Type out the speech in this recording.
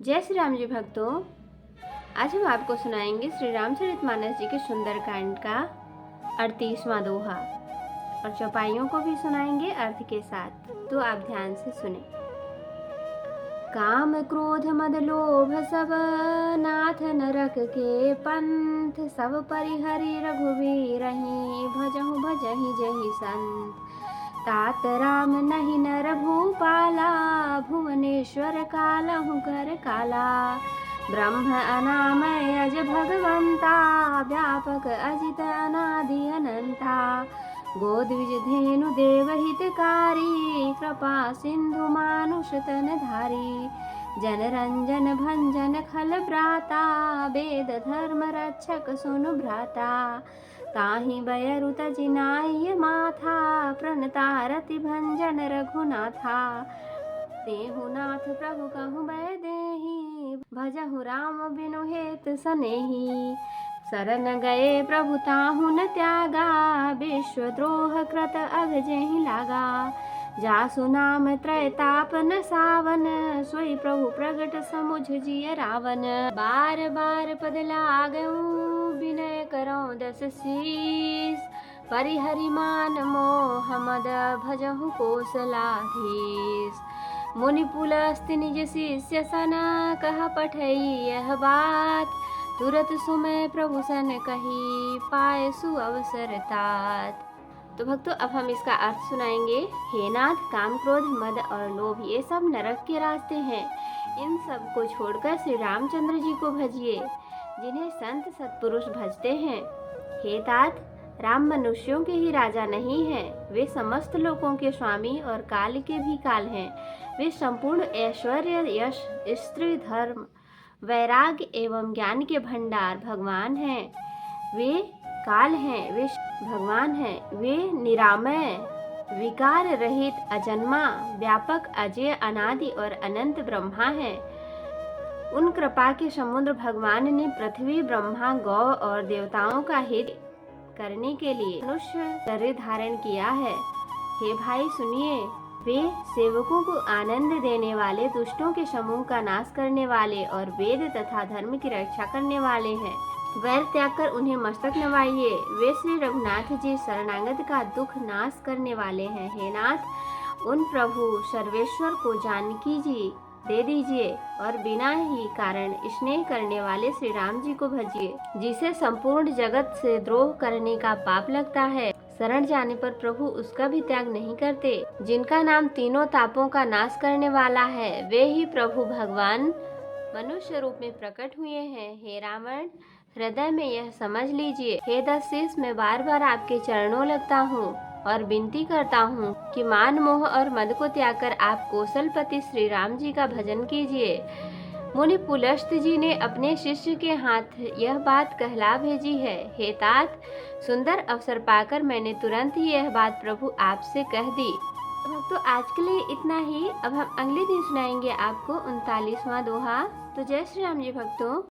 जय श्री राम जी भक्तों, आज हम आपको सुनाएंगे श्री रामचरितमानस जी के सुंदरकांड का 38वां दोहा और चौपाइयों को भी सुनाएंगे अर्थ के साथ। तो आप ध्यान से सुने। काम क्रोध मद लोभ सब नाथ नरक के पंथ, सब परिहरि रघुवीरहि भजहु भजहि जहि संत। तात राम नहीं नर भूपाला, भुवनेश्वर कालहु कर काला। ब्रह्म अनामय अज भगवंता, व्यापक अजित अनादि अनंता। गोद्विज धेनु देव हितकारी, कृपा सिंधु मानुष तन धारी। जन रंजन भंजन खल भ्राता, वेद धर्म रक्षक सुनु भ्राता। ताहि बयरु तजिनाय माथा, प्रणतारति भंजन रघुनाथा। तेहु नाथ प्रभु कहु बै देहि, भजहु राम बिनु हेत सनेहि। शरण गए प्रभु ताहु न त्यागा, विश्वद्रोह कृत अघ जेहि लागा। जासु नाम त्रैताप न सावन, सोई प्रभु प्रगट समुझ जिय रावण। बार बार पद लागऊं, विनय करऊं दस शीस। परिहरि मान मोह मद, भजहु कौशलाधीश। मुनि पुलस्त्य निज शिष्य सन, कह पठई यह बात। तुरत सुमय प्रभु सन कही, पाए सुअवसर तात। तो भक्तों, अब हम इसका अर्थ सुनाएंगे। हे नाथ, काम क्रोध मद और लोभ ये सब नरक के रास्ते हैं। इन सब को छोड़कर श्री रामचंद्र जी को भजिए, जिन्हें संत सत्पुरुष भजते हैं। हे तात, राम मनुष्यों के ही राजा नहीं हैं, वे समस्त लोकों के स्वामी और काल के भी काल हैं। वे संपूर्ण ऐश्वर्य, यश, स्त्री, धर्म, वैराग्य एवं ज्ञान के भंडार भगवान हैं। वे काल हैं, वे भगवान हैं। वे निरामय, विकार रहित, अजन्मा, व्यापक, अजय, अनादि और अनंत ब्रह्मा हैं। उन कृपा के समुद्र भगवान ने पृथ्वी, ब्रह्मा, गौ और देवताओं का हित करने के लिए मनुष्य शरीर धारण किया है। हे भाई सुनिए, वे सेवकों को आनंद देने वाले, दुष्टों के समूह का नाश करने वाले और वेद तथा धर्म की रक्षा करने वाले हैं। वैर त्याग कर उन्हें मस्तक नवाइए। वे श्री रघुनाथ जी शरणागत का दुख नाश करने वाले हैं। हे नाथ, उन प्रभु सर्वेश्वर को जानकी जी दे दीजिए और बिना ही कारण स्नेह करने वाले श्री राम जी को भजिए, जिसे संपूर्ण जगत से द्रोह करने का पाप लगता है। शरण जाने पर प्रभु उसका भी त्याग नहीं करते। जिनका नाम तीनों तापों का नाश करने वाला है, वे ही प्रभु भगवान मनुष्य रूप में प्रकट हुए हैं। हे रावण, हृदय में यह समझ लीजिए। हे दशशीष, मैं बार बार आपके चरणों लगता हूँ और विनती करता हूँ कि मान मोह और मद को त्याग कर आप कौशलपति श्री राम जी का भजन कीजिए। मुनि पुलस्त्य जी ने अपने शिष्य के हाथ यह बात कहला भेजी है। हे तात, सुंदर अवसर पाकर मैंने तुरंत ही यह बात प्रभु आपसे कह दी। तो आज के लिए इतना ही। अब हम अगले दिन सुनाएंगे आपको 39वां दोहा। तो जय श्री राम जी भक्तों।